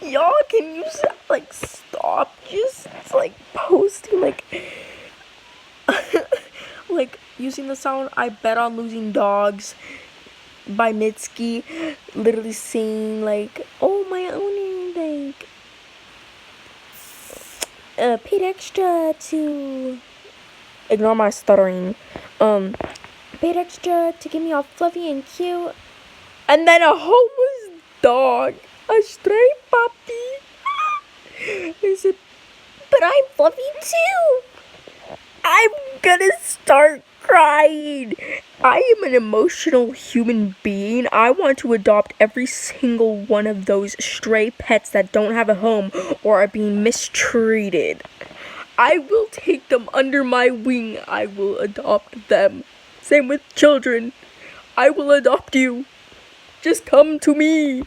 Y'all, can you like stop just like posting like like using the sound "I bet on losing dogs" by Mitski, literally saying like, "Oh my owner, like paid extra to ignore my stuttering, paid extra to get me all fluffy and cute," and then a homeless dog, a stray puppy. He said, "But I'm fluffy too." I'm gonna start crying. I am an emotional human being. I want to adopt every single one of those stray pets that don't have a home or are being mistreated. I will take them under my wing. I will adopt them. Same with children. I will adopt you. Just come to me.